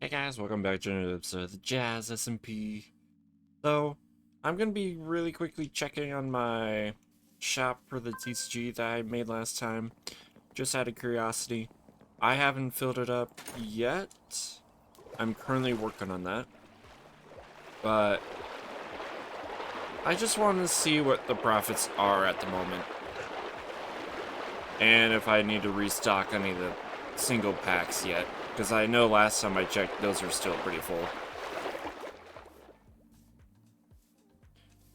Hey guys, welcome back to another episode of the Jazz SMP. So, I'm gonna be really quickly checking on my shop for the TCG that I made last time, just out of curiosity. I haven't filled it up yet. I'm currently working on that, but I just want to see what the profits are at the moment, and if I need to restock any of the single packs yet, because I know last time I checked, those are still pretty full.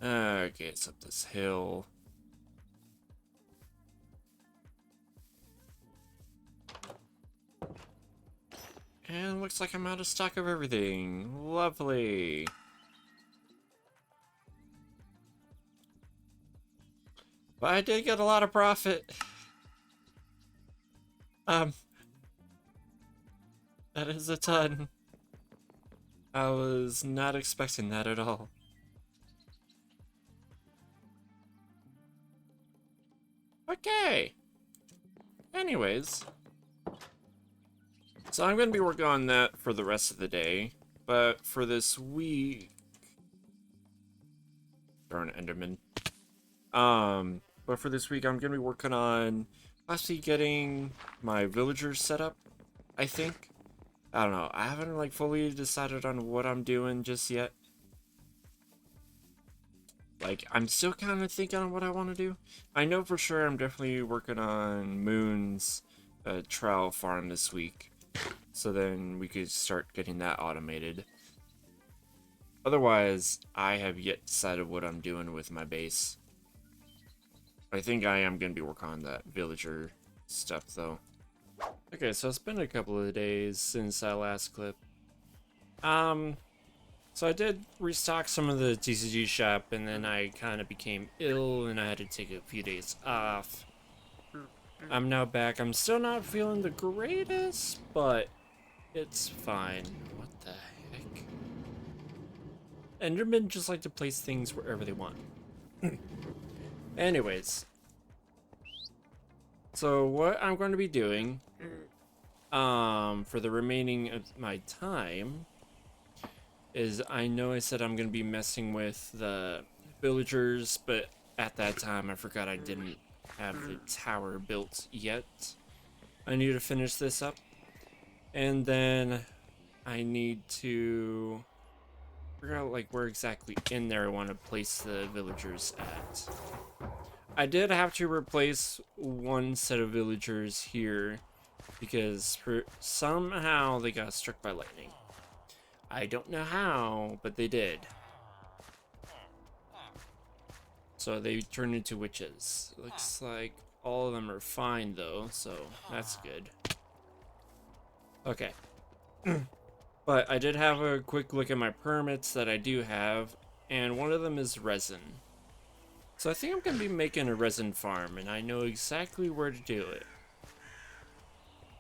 Okay, it's up this hill. And looks like I'm out of stock of everything. Lovely. But I did get a lot of profit. That is a ton. I was not expecting that at all. Okay. Anyways. So I'm going to be working on that for the rest of the day. But for this week... Darn Enderman. But for this week I'm going to be working on possibly getting my villagers set up, I think. I don't know. I haven't like fully decided on what I'm doing just yet. Like, I'm still kind of thinking on what I want to do. I know for sure I'm definitely working on Moon's trial farm this week. So then we could start getting that automated. Otherwise, I have yet decided what I'm doing with my base. I think I am going to be working on that villager stuff, though. Okay, so it's been a couple of days since that last clip. So I did restock some of the TCG shop, and then I kind of became ill, and I had to take a few days off. I'm now back. I'm still not feeling the greatest, but it's fine. What the heck? Endermen just like to place things wherever they want. Anyways. So what I'm going to be doing, for the remaining of my time, is I know I said I'm going to be messing with the villagers, but at that time I forgot I didn't have the tower built yet. I need to finish this up, and then I need to figure out like where exactly in there I want to place the villagers at. I did have to replace one set of villagers here because somehow they got struck by lightning. I don't know how, but they did. So they turned into witches. Looks like all of them are fine though, so that's good. Okay. But I did have a quick look at my permits that I do have, and one of them is resin. So I think I'm going to be making a resin farm, and I know exactly where to do it.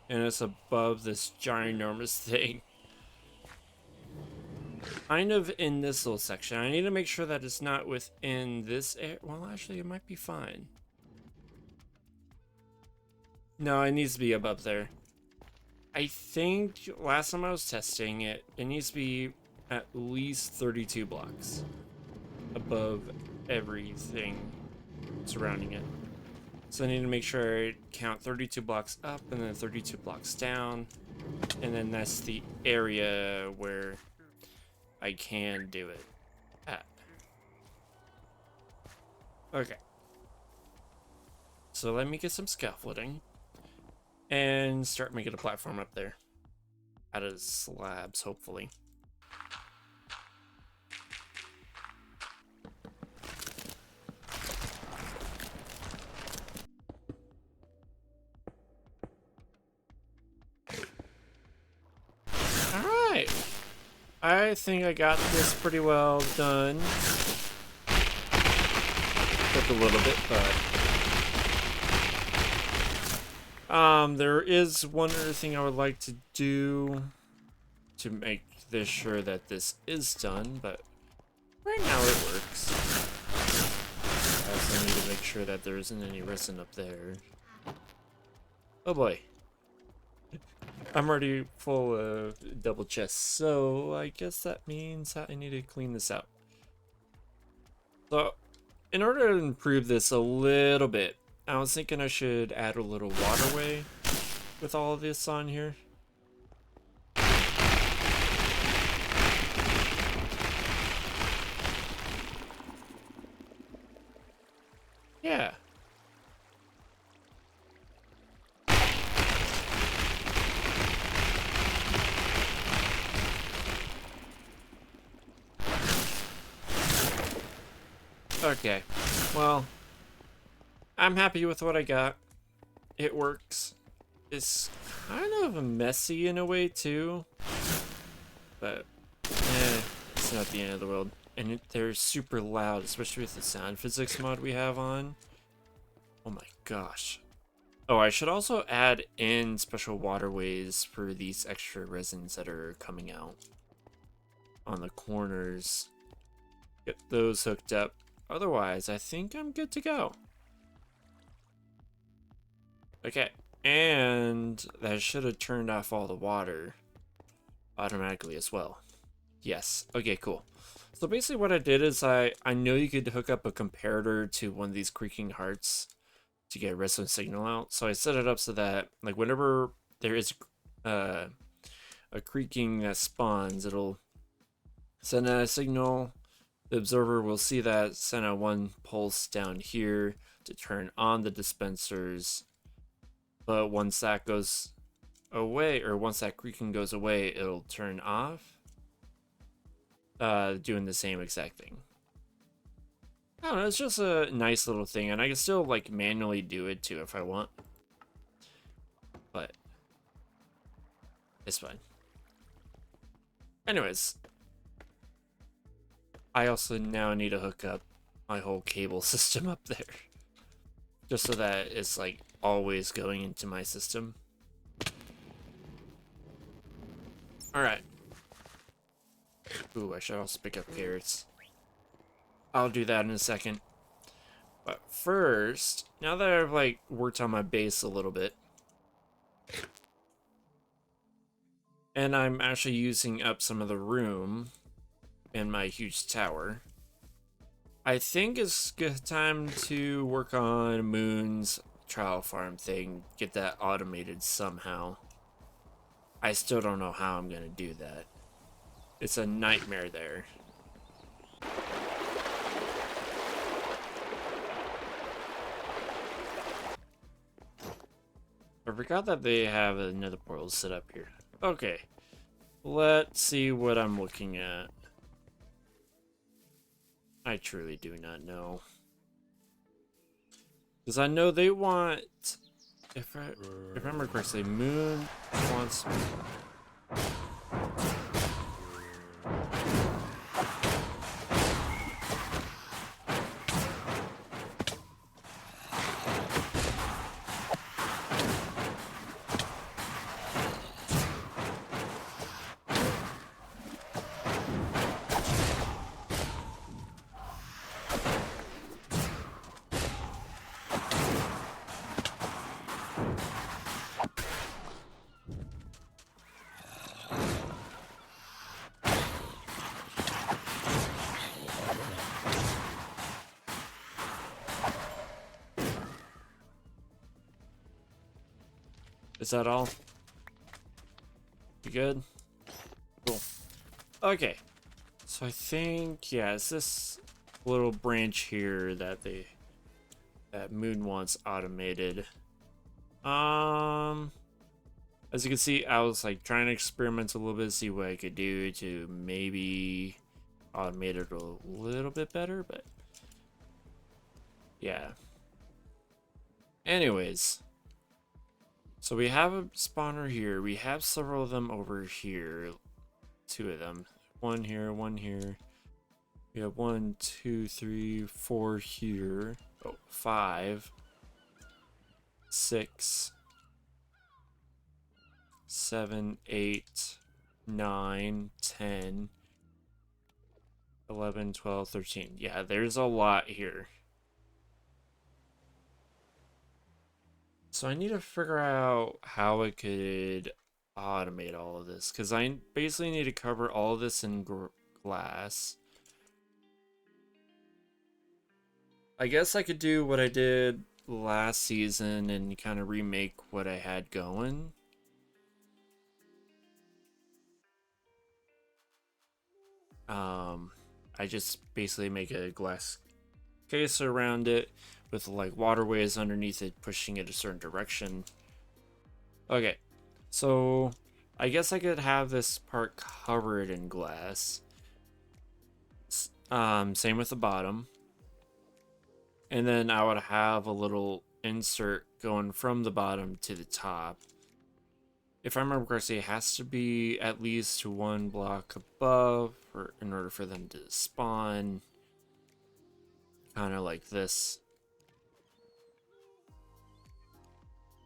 And it's above this ginormous thing. Kind of in this little section. I need to make sure that it's not within this area. Well, actually, it might be fine. No, it needs to be above there. I think last time I was testing it, it needs to be at least 32 blocks above everything surrounding it. So I need to make sure I count 32 blocks up and then 32 blocks down. And then that's the area where I can do it at. Okay. So let me get some scaffolding and start making a platform up there out of slabs, hopefully. Alright. I think I got this pretty well done. Took a little bit, but there is one other thing I would like to do to make this sure that this is done, but right now it works. I also need to make sure that there isn't any resin up there. Oh boy. I'm already full of double chests, so I guess that means that I need to clean this out. So, in order to improve this a little bit, I was thinking I should add a little waterway with all of this on here. Yeah. Okay. Well, I'm happy with what I got. It works. It's kind of messy in a way too, but it's not the end of the world. And they're super loud, especially with the sound physics mod we have on. Oh my gosh. Oh, I should also add in special waterways for these extra resins that are coming out on the corners. Get those hooked up. Otherwise, I think I'm good to go. Okay, and that should have turned off all the water automatically as well. Yes, okay, cool. So basically what I did is I know you could hook up a comparator to one of these creaking hearts to get a redstone signal out. So I set it up so that like whenever there is a creaking that spawns, it'll send out a signal. The observer will see that, send out one pulse down here to turn on the dispensers. But once that goes away, or once that creaking goes away, it'll turn off. Doing the same exact thing. I don't know, it's just a nice little thing, and I can still like manually do it too if I want. But it's fine. Anyways, I also now need to hook up my whole cable system up there. Just so that it's like always going into my system. Alright. Ooh, I should also pick up carrots. I'll do that in a second. But first, now that I've like worked on my base a little bit, and I'm actually using up some of the room in my huge tower, I think it's good time to work on Moon's trial farm thing, get that automated somehow. I still don't know how I'm gonna do that. It's a nightmare there. I forgot that they have another portal set up here. Okay, let's see what I'm looking at. I truly do not know. Because I know they want, if I remember correctly, Moon wants... Is that all? You good? Cool. Okay. So I think, yeah, it's this little branch here that that Moon wants automated. As you can see, I was like trying to experiment a little bit, see what I could do to maybe automate it a little bit better, but yeah. Anyways, so we have a spawner here. We have several of them over here. 2 of them. 1 here, 1 here. We have 1, 2, 3, 4 here. Oh, 5, 6, 7, 8, 9, 10, 11, 12, 13. Yeah, there's a lot here. So I need to figure out how I could automate all of this, because I basically need to cover all of this in glass. I guess I could do what I did last season and kind of remake what I had going. I just basically make a glass case around it with like waterways underneath it pushing it a certain direction. Okay, so I guess I could have this part covered in glass. Same with the bottom. And then I would have a little insert going from the bottom to the top. If I remember correctly, it has to be at least one block above in order for them to spawn. Kind of like this.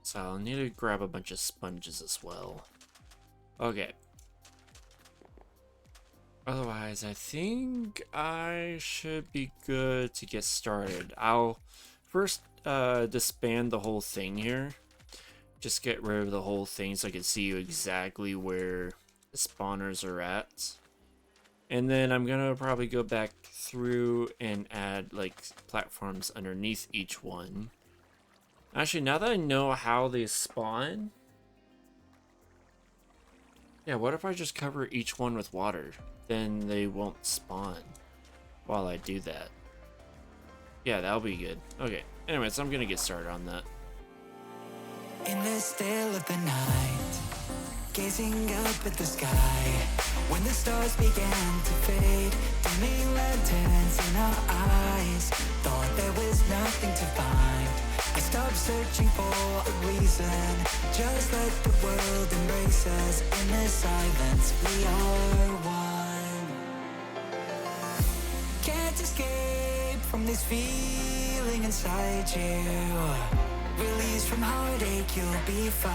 So I'll need to grab a bunch of sponges as well. Okay. Otherwise, I think I should be good to get started. I'll first disband the whole thing here. Just get rid of the whole thing so I can see exactly where the spawners are at. And then I'm gonna probably go back through and add like platforms underneath each one. Actually, now that I know how they spawn, yeah, what if I just cover each one with water? Then they won't spawn while I do that. Yeah, that'll be good. Okay, anyways, I'm gonna get started on that. In the still of the night, gazing up at the sky, when the stars began to fade, dimming lanterns in our eyes, thought there was nothing to find. I stopped searching for a reason, just let the world embrace us. In the silence, we are one. Can't escape from this feeling inside you. Release from heartache, you'll be fine.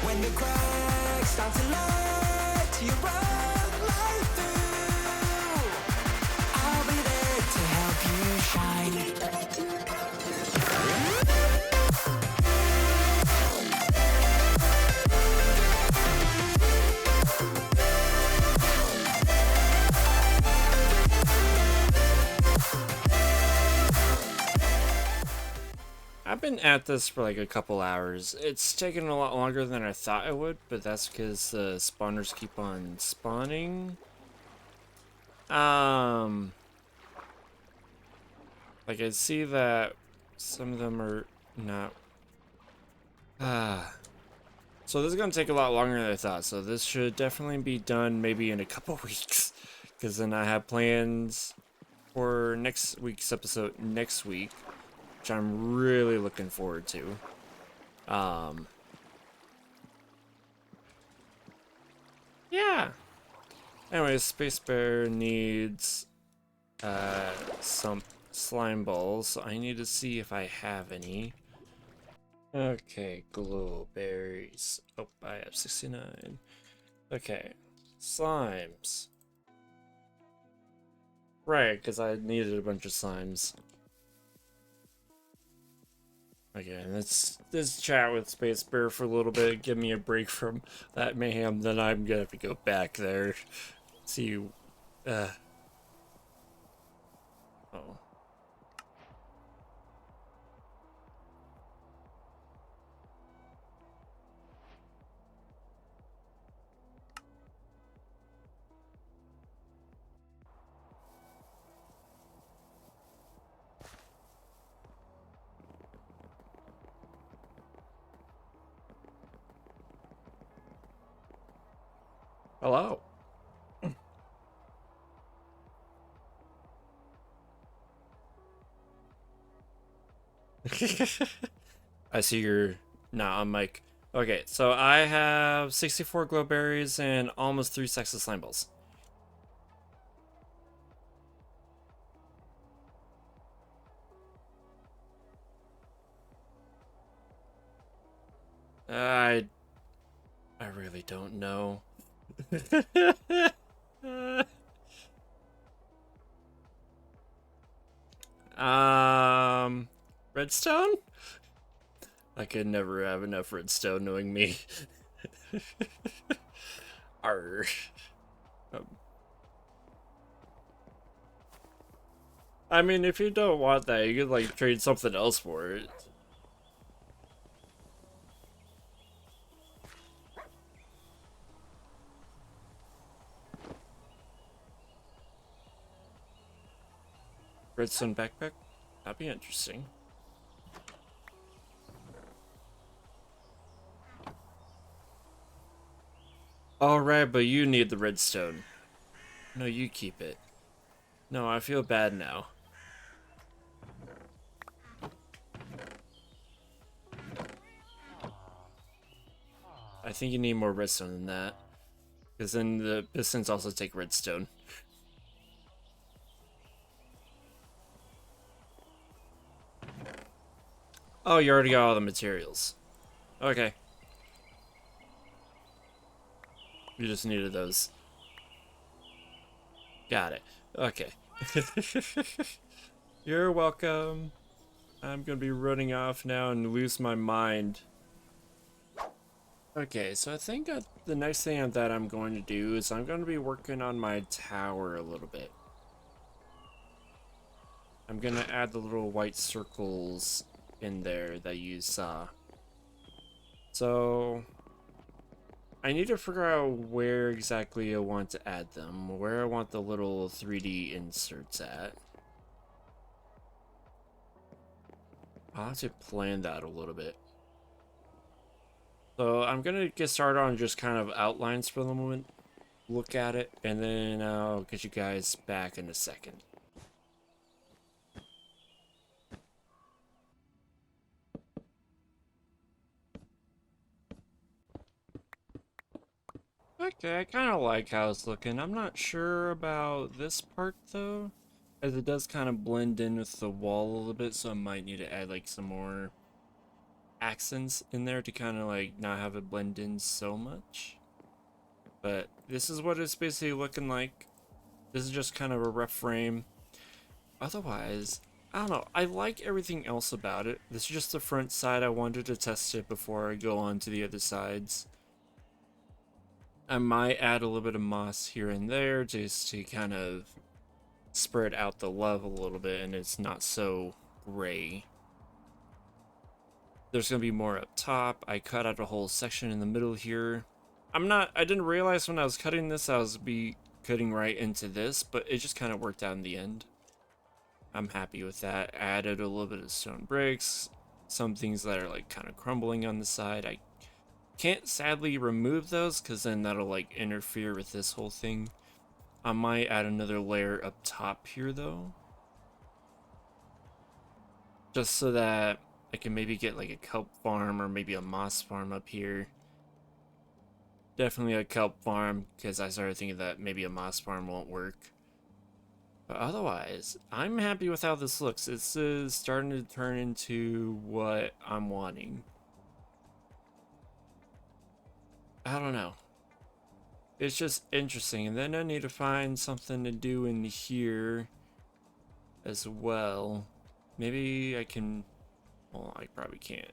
When the cracks start to let you run right through, I'll be there to help you shine. I've been at this for like a couple hours. It's taken a lot longer than I thought it would, but that's because the spawners keep on spawning. Like I see that some of them are not. So this is gonna take a lot longer than I thought. So this should definitely be done maybe in a couple weeks, because then I have plans for next week's episode next week, which I'm really looking forward to. Yeah. Anyways, Space Bear needs some slime balls, so I need to see if I have any. Okay, glow berries. Oh, I have 69. Okay, slimes. Right, because I needed a bunch of slimes. Okay, let's chat with Space Bear for a little bit, give me a break from that mayhem, then I'm gonna have to go back there. See, oh. Hello. I see you're not on mic. Okay, so I have 64 glow berries and almost 3 sacks of slime balls. I really don't know. Redstone? I could never have enough redstone knowing me. Arr. Um, I mean, if you don't want that, you could like trade something else for it. Redstone backpack? That'd be interesting. Alright, but you need the redstone. No, you keep it. No, I feel bad now. I think you need more redstone than that. Because then the pistons also take redstone. Oh, you already got all the materials. Okay. You just needed those. Got it. Okay. You're welcome. I'm gonna be running off now and lose my mind. Okay, so I think the next thing that I'm going to do is I'm going to be working on my tower a little bit. I'm gonna add the little white circles in there that you saw. So I need to figure out where exactly I want to add them, where I want the little 3D inserts at. I'll have to plan that a little bit. So I'm gonna get started on just kind of outlines for the moment, look at it, and then I'll get you guys back in a second. Okay, I kind of like how it's looking. I'm not sure about this part though, as it does kind of blend in with the wall a little bit, so I might need to add like some more accents in there to kind of like not have it blend in so much. But this is what it's basically looking like. This is just kind of a rough frame. Otherwise, I don't know. I like everything else about it. This is just the front side. I wanted to test it before I go on to the other sides. I might add a little bit of moss here and there just to kind of spread out the love a little bit and it's not so gray. There's going to be more up top. I cut out a whole section in the middle here. I didn't realize when I was cutting this I was cutting right into this, but it just kind of worked out in the end. I'm happy with that. Added a little bit of stone bricks, some things that are like kind of crumbling on the side. I can't sadly remove those because then that'll like interfere with this whole thing. I might add another layer up top here though, just so that I can maybe get like a kelp farm or maybe a moss farm up here. Definitely a kelp farm because I started thinking that maybe a moss farm won't work. But otherwise, I'm happy with how this looks. This is starting to turn into what I'm wanting. I don't know. It's just interesting. And then I need to find something to do in here as well. Maybe I can... Well, I probably can't.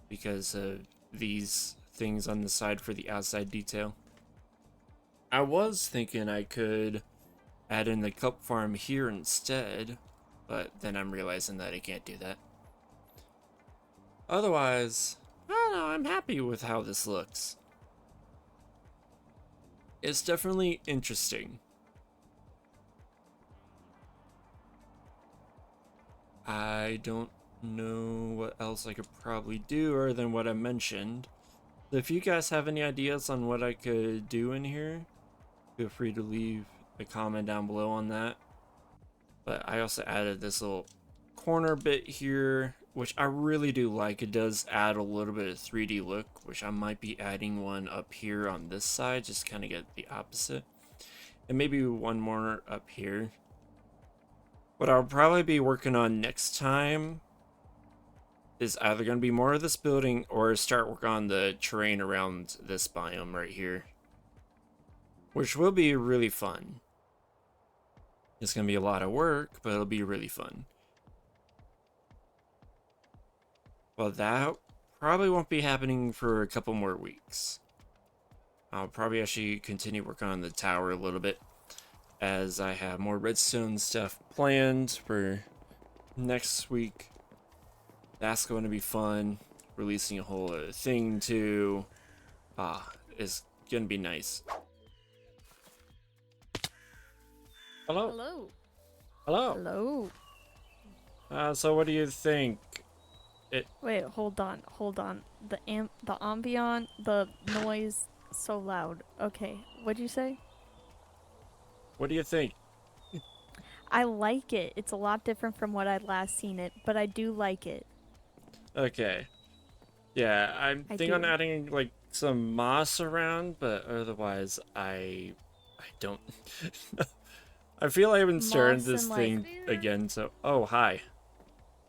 Because of these things on the side for the outside detail. I was thinking I could add in the cup farm here instead, but then I'm realizing that I can't do that. Otherwise, I don't know, I'm happy with how this looks. It's definitely interesting. I don't know what else I could probably do other than what I mentioned. So if you guys have any ideas on what I could do in here, feel free to leave a comment down below on that. But I also added this little corner bit here, which I really do like. It does add a little bit of 3D look, which I might be adding one up here on this side, just kind of get the opposite. And maybe one more up here. What I'll probably be working on next time is either going to be more of this building or start work on the terrain around this biome right here, which will be really fun. It's going to be a lot of work, but it'll be really fun. Well, that probably won't be happening for a couple more weeks. I'll probably actually continue working on the tower a little bit, as I have more redstone stuff planned for next week. That's going to be fun. Releasing a whole other thing too. Is gonna be nice. Hello. Hello. Hello. Hello. So what do you think? Wait, hold on. The ambient, the noise, so loud. Okay, what'd you say? What do you think? I like it. It's a lot different from what I'd last seen it, but I do like it. Okay. Yeah, I'm I thinking on do. adding like some moss around, but otherwise I don't. I feel I haven't started Moss this and like. thing again, so oh hi.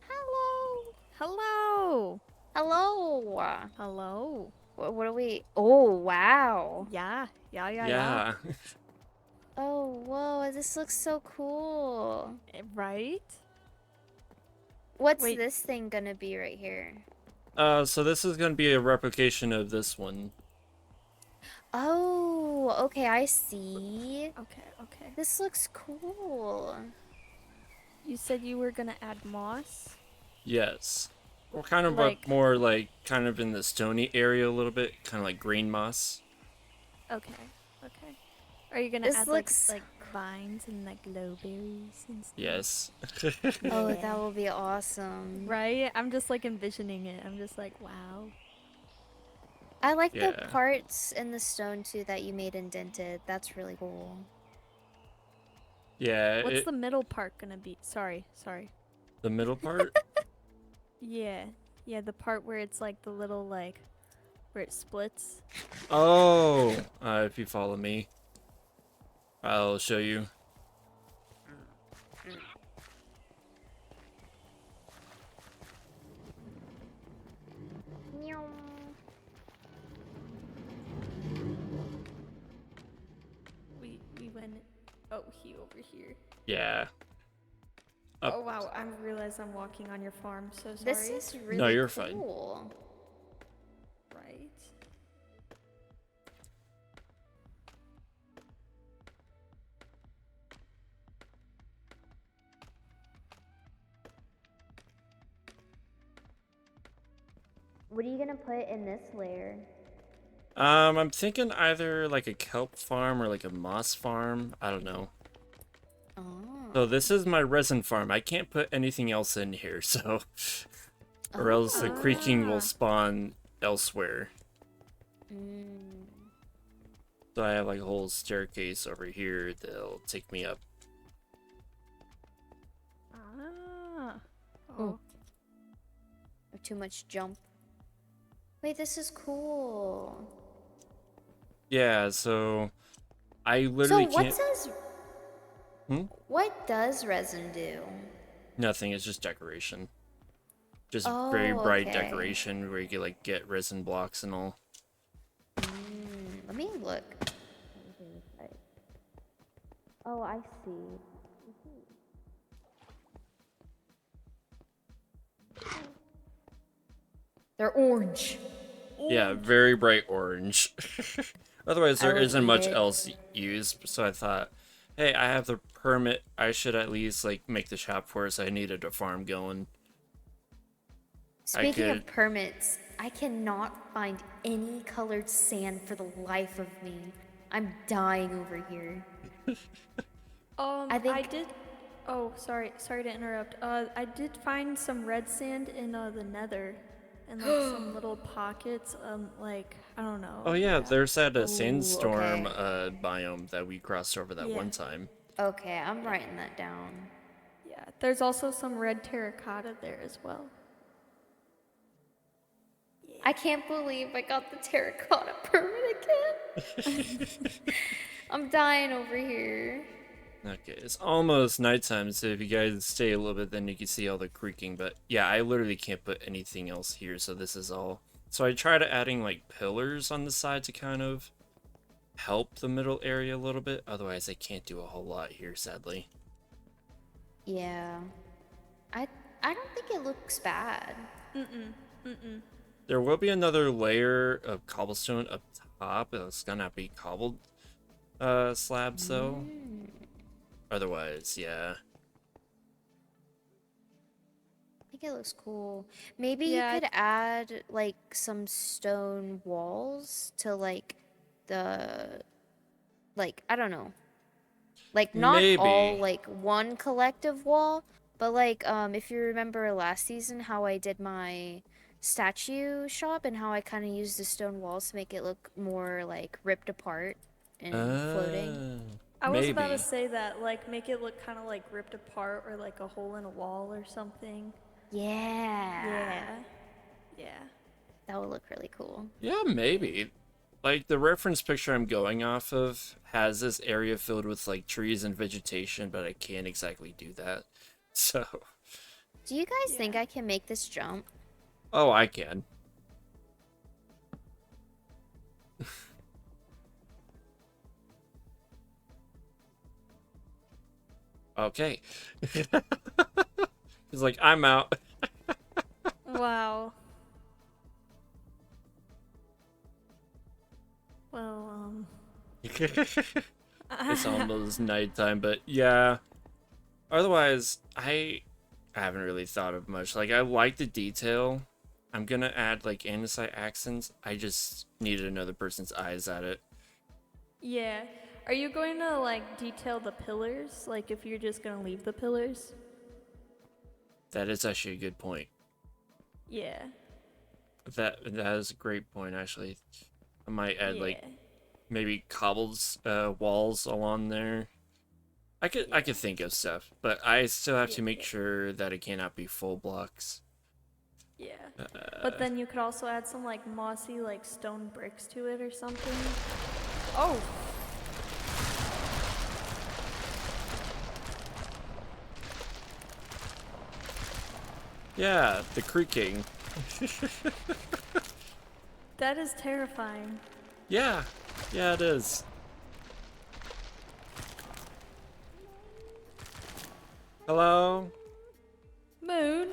Hello. Hello. Hello. Hello. What are we? Oh, wow. Yeah. Yeah. Oh, whoa. This looks so cool. Right? What's Wait. this thing gonna be right here? So this is gonna be a replication of this one. Oh, okay. I see. Okay. This looks cool. You said you were gonna add moss? Yes. We're kind of Like- up more like kind of in the stony area a little bit, kind of like green moss. Okay. Are you gonna This add looks- like vines and like glowberries and stuff? Yes. Oh, Yeah. that will be awesome. Right? I'm just like envisioning it. I'm just like, wow. I like Yeah. the parts in the stone too that you made indented. That's really cool. Yeah. What's the middle part gonna be? Sorry. The middle part? Yeah, the part where it's like the little like, where it splits. Oh, if you follow me, I'll show you. We went. Oh, he over here. Yeah. Up. Oh wow, I realize I'm walking on your farm. So sorry. This is really No, you're cool. Right. What are you gonna put in this layer? I'm thinking either like a kelp farm or like a moss farm. I don't know. Oh. So this is my resin farm. I can't put anything else in here, so or else the creaking will spawn elsewhere. Mm. So I have like a whole staircase over here that'll take me up. Ah. Oh. Too much jump. Wait, this is cool. Yeah, so I So literally what can't. does what does resin do? Nothing. It's just decoration. Just Oh, very bright okay. decoration where you can like get resin blocks and all. Let me look. Oh, I see. They're orange. Yeah, very bright orange. Otherwise, there I would isn't eat much it. else used. So I thought, hey, I have the permit. I should at least like make the shop for us. I needed a farm going. Speaking could- of permits, I cannot find any colored sand for the life of me. I'm dying over here. I think- I did. Oh, sorry to interrupt. I did find some red sand in the Nether, and like some little pockets. Like I don't know. Oh yeah, there's that Ooh, sandstorm okay. Biome that we crossed over that Yeah. one time. Okay, I'm writing that down. Yeah, there's also some red terracotta there as well. I can't believe I got the terracotta permit again. I'm dying over here. Okay, it's almost nighttime, so if you guys stay a little bit, then you can see all the creaking. But yeah, I literally can't put anything else here, so this is all. So I tried adding like pillars on the side to kind of help the middle area a little bit. Otherwise, I can't do a whole lot here, sadly. Yeah. I don't think it looks bad. There will be another layer of cobblestone up top. It's gonna be cobbled slabs though. Otherwise, yeah. I think it looks cool. Maybe Yeah. you could add like some stone walls to like the like I don't know. Like not all Maybe. like one collective wall, but like if you remember last season how I did my statue shop and how I kind of used the stone walls to make it look more like ripped apart and floating. I was about to Maybe. say that, like, make it look kind of like ripped apart or like a hole in a wall or something. Yeah. Yeah. That would look really cool. Yeah, maybe. Like the reference picture I'm going off of has this area filled with like trees and vegetation, but I can't exactly do that. So, Do you guys think I can make this jump? oh, I can. Okay. He's like, I'm out. Wow. Well, It's almost nighttime, but yeah. Otherwise, I haven't really thought of much. Like, I like the detail. I'm gonna add like andesite accents. I just needed another person's eyes at it. yeah. Are you going to like detail the pillars? Like, if you're just gonna leave the pillars? That is actually a good point. Yeah. That is a great point, actually. I might add like Yeah. maybe cobbled walls along there. I could think of stuff, but I still have to make sure that it cannot be full blocks. Yeah. But then you could also add some like mossy like stone bricks to it or something. Oh. Yeah, the creaking. That is terrifying. Yeah, yeah, it is. Hello? Moon.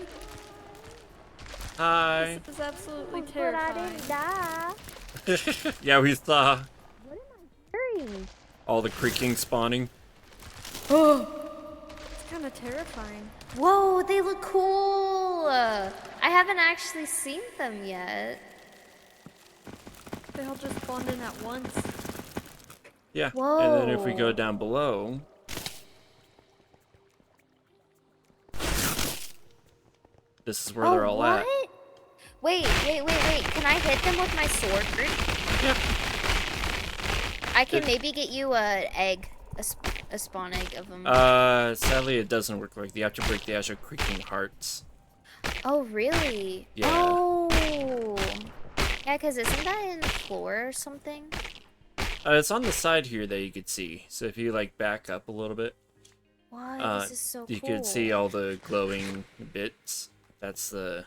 Hi. This is absolutely But I terrifying. didn't die. Yeah, we saw Hurry. all the creaking spawning. It's kind of terrifying. Whoa, they look cool. I haven't actually seen them yet. They all just spawned in at once. Yeah, and then if we go Whoa. down below... This is where they're all what? at. Wait. Can I hit them with my sword? Yep. I can maybe get you a egg, a spawn egg of them. Sadly it doesn't work like that. You have to break the actual creaking hearts. Oh, really? Yeah. Oh. Yeah, because isn't that in the floor or something? It's on the side here that you could see. So if you like back up a little bit, Wow, this is so cool. you could see all the glowing bits. That's the...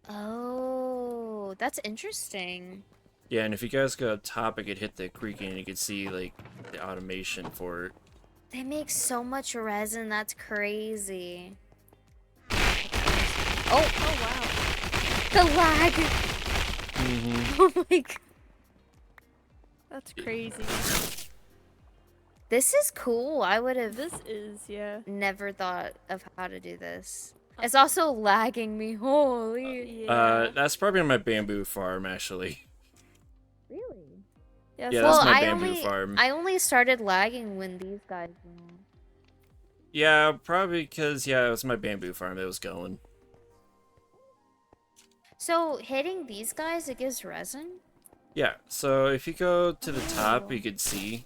Oh, that's interesting. Yeah, and if you guys go up top, I could hit the creaking and you could see like the automation for it. They make so much resin, that's crazy. Oh wow. the lag! Oh my god. That's crazy. This is cool. I would have This is, yeah. never thought of how to do this. It's also lagging me. Holy. Yeah. That's probably on my bamboo farm, actually. Really? Yeah, Yeah, so that's Well, my I bamboo farm. only started lagging when these guys were on. Yeah, probably because, yeah, it was my bamboo farm that was going. So hitting these guys, it gives resin? Yeah, so if you go to the top, you could see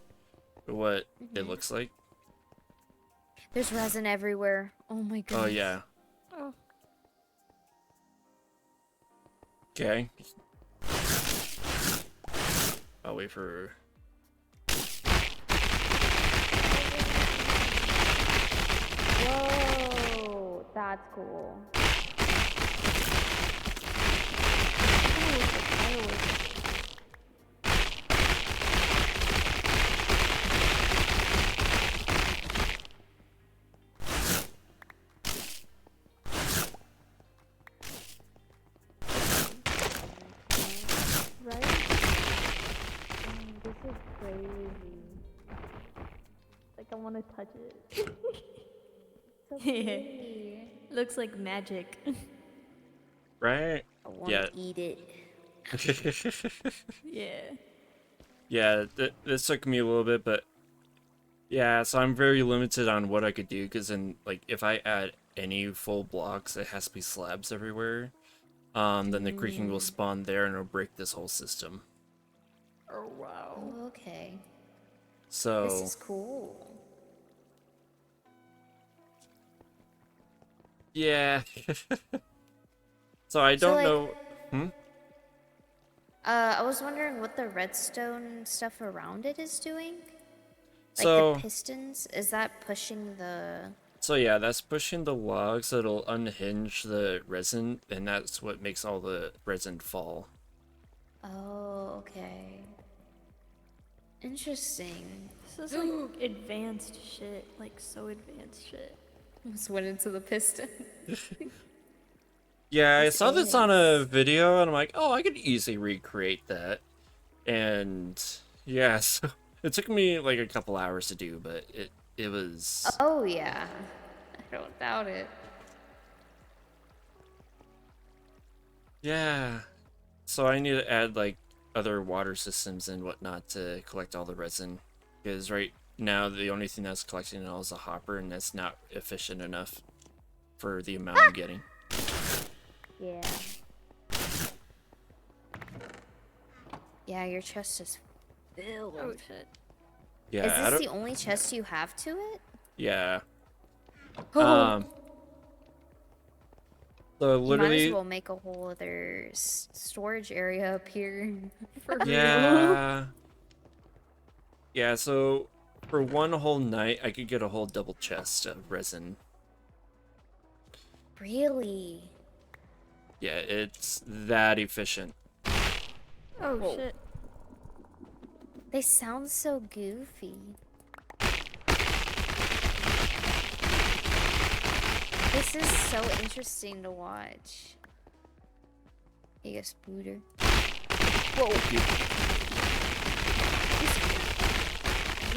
what it looks like. There's resin everywhere. Oh my god. Oh, yeah. Oh. Okay. I'll wait for... Whoa, that's cool. Like I want to touch it. Yeah. Looks like magic. Right? I want Yeah. to eat it. Yeah. Yeah, this took me a little bit, but yeah, so I'm very limited on what I could do, because then, like, if I add any full blocks, it has to be slabs everywhere. Then the creaking will spawn there and it'll break this whole system. Oh wow. Oh, okay. This So, is cool. yeah. So I So, don't like, know. Hmm? I was wondering what the redstone stuff around it is doing. Like So, the pistons, is that pushing the... so yeah, that's pushing the logs. It'll unhinge the resin, and that's what makes all the resin fall. Oh, okay. Interesting. This is like advanced shit. Like so advanced shit. Almost went into the piston. Yeah, I This saw this on a is. video, and I'm like, oh, I could easily recreate that. And yeah, so it took me like a couple hours to do, but it was Oh, yeah. I don't doubt it. yeah. So I need to add like other water systems and whatnot to collect all the resin, because right now the only thing that's collecting it all is a hopper, and that's not efficient enough for the amount I'm getting. Yeah. Yeah, your chest is filled. Oh shit. Yeah, Is I this don't, the only chest you have to it? yeah. Oh. So You might as literally, well make a whole other storage area up here. For real. yeah. Yeah, so for one whole night, I could get a whole double chest of resin. Really? Yeah, it's that efficient. Oh Whoa. shit. They sound so goofy. This is so interesting to watch. You guess, Booter. Whoa.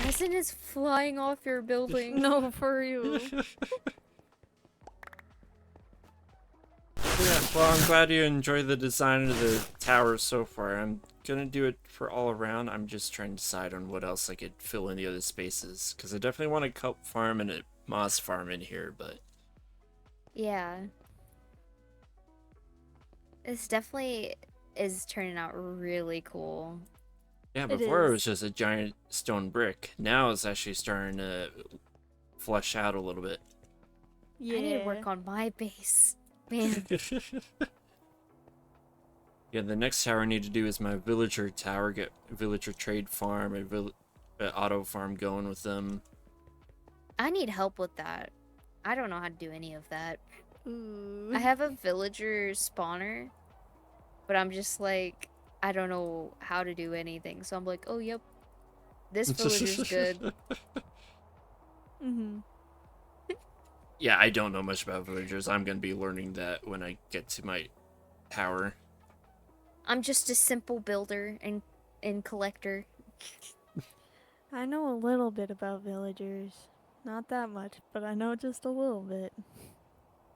Resin is flying off your building. No, for real. Yeah, well, I'm glad you enjoy the design of the tower so far. I'm gonna do it for all around. I'm just trying to decide on what else I could fill in the other spaces, because I definitely want a kelp farm and a moss farm in here, but Yeah. This definitely is turning out really cool. yeah, It before it was is. just a giant stone brick. Now it's actually starting to flesh out a little bit. Yeah. I need to work on my base. Man. Yeah, the next tower I need to do is my villager tower, get villager trade farm, and auto farm going with them. I need help with that. I don't know how to do any of that. Ooh. I have a villager spawner, but I'm just like, I don't know how to do anything. So I'm like, oh, yep, this villager's good. Mhm. Yeah, I don't know much about villagers. I'm gonna be learning that when I get to my tower. I'm just a simple builder and collector. I know a little bit about villagers. Not that much, but I know just a little bit.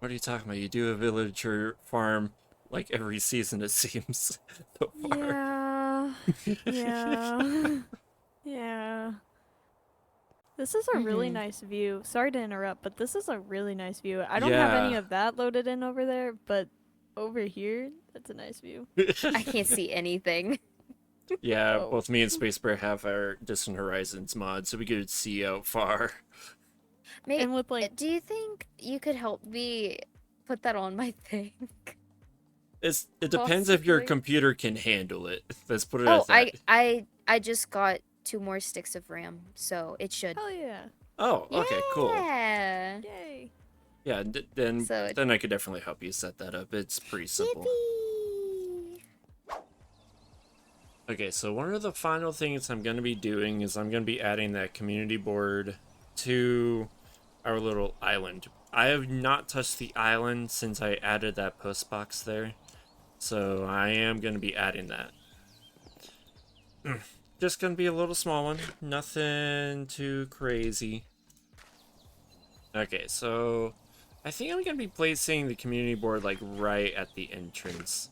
What are you talking about? You do a villager farm like every season, it seems, so far. Yeah. Yeah. Yeah. This is a really nice view. Sorry to interrupt, but this is a really nice view. I don't have any Yeah. of that loaded in over there, but over here, that's a nice view. I can't see anything. Yeah, Oh. both me and Space Bear have our Distant Horizons mod, so we could see out far. Maybe, And with like, do you think you could help me put that on my thing? It depends if your Possibly. computer can handle it. Let's put it Oh, as that. I just got 2 more sticks of RAM, so it should. hell yeah. Oh, okay, cool. Yeah. Yay. Yeah, then So it- then I could definitely help you set that up. It's pretty simple. Yippee! Okay, so one of the final things I'm going to be doing is I'm going to be adding that community board to our little island. I have not touched the island since I added that post box there, so I am going to be adding that. just gonna be a little small one. Nothing too crazy. Okay, so I think I'm gonna be placing the community board like right at the entrance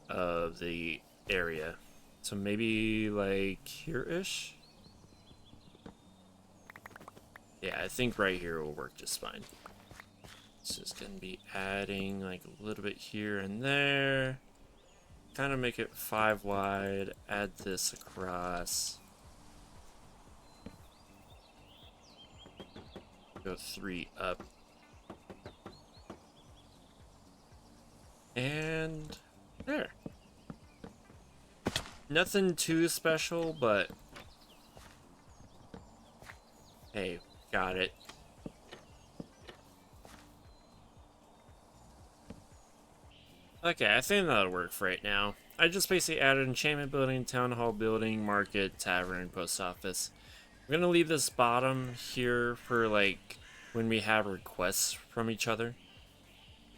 of the area. So maybe like here-ish? Yeah, I think right here will work just fine. It's just gonna be adding like a little bit here and there. Kind of make it 5 wide. Add this across. Go 3 up. And there. Nothing too special, but hey, got it. Okay, I think that'll work for right now. I just basically added enchantment building, town hall building, market, tavern, post office. I'm gonna leave this bottom here for like when we have requests from each other.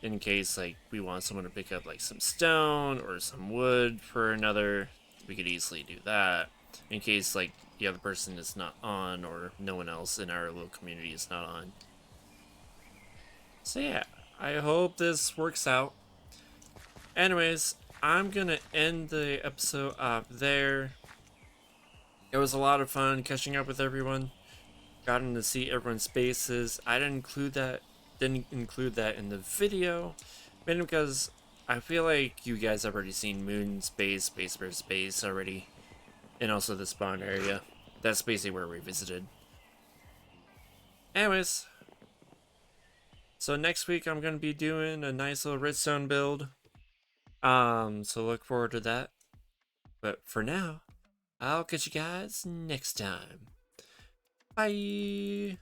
In case like we want someone to pick up like some stone or some wood for another, we could easily do that. In case like the other person is not on or no one else in our little community is not on. So yeah, I hope this works out. Anyways, I'm gonna end the episode up there. It was a lot of fun catching up with everyone. Gotten to see everyone's faces. I didn't include that in the video, mainly because I feel like you guys have already seen Moon Space, Space versus Space already, and also the spawn area. That's basically where we visited. Anyways, so next week I'm gonna be doing a nice little redstone build. So look forward to that. But for now, I'll catch you guys next time. Bye.